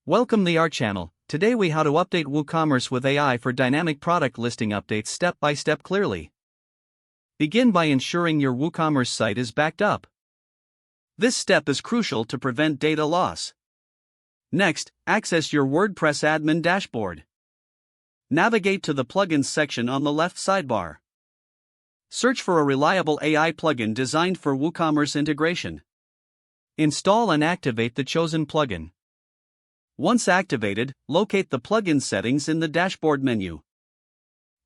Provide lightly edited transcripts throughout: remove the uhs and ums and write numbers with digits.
Welcome to our channel. Today we how to update WooCommerce with AI for dynamic product listing updates step by step clearly. Begin by ensuring your WooCommerce site is backed up. This step is crucial to prevent data loss. Next, access your WordPress admin dashboard. Navigate to the plugins section on the left sidebar. Search for a reliable AI plugin designed for WooCommerce integration. Install and activate the chosen plugin. Once activated, locate the plugin settings in the dashboard menu.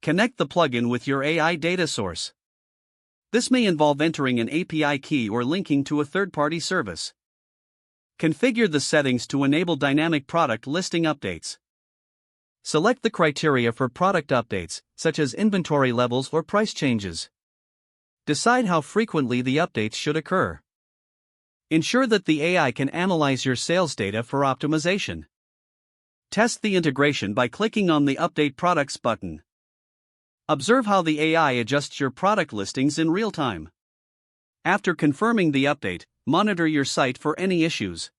Connect the plugin with your AI data source. This may involve entering an API key or linking to a third-party service. Configure the settings to enable dynamic product listing updates. Select the criteria for product updates, such as inventory levels or price changes. Decide how frequently the updates should occur. Ensure that the AI can analyze your sales data for optimization. Test the integration by clicking on the Update Products button. Observe how the AI adjusts your product listings in real time. After confirming the update, monitor your site for any issues.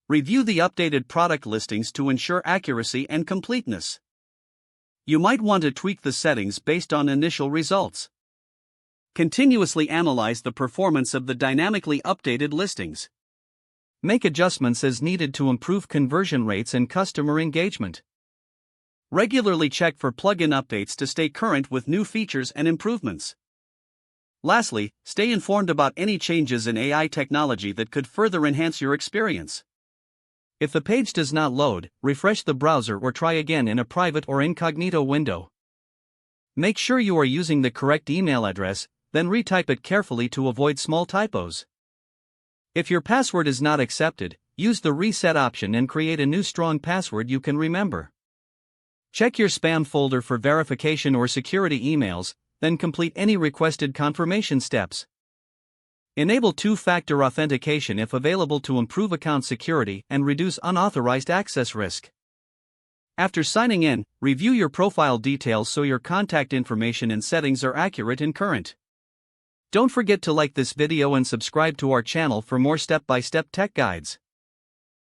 Review the updated product listings to ensure accuracy and completeness. You might want to tweak the settings based on initial results. Continuously analyze the performance of the dynamically updated listings. Make adjustments as needed to improve conversion rates and customer engagement. Regularly check for plugin updates to stay current with new features and improvements. Lastly, stay informed about any changes in AI technology that could further enhance your experience. If the page does not load, refresh the browser or try again in a private or incognito window. Make sure you are using the correct email address, then retype it carefully to avoid small typos. If your password is not accepted, use the reset option and create a new strong password you can remember. Check your spam folder for verification or security emails, then complete any requested confirmation steps. Enable two-factor authentication if available to improve account security and reduce unauthorized access risk. After signing in, review your profile details so your contact information and settings are accurate and current. Don't forget to like this video and subscribe to our channel for more step-by-step tech guides.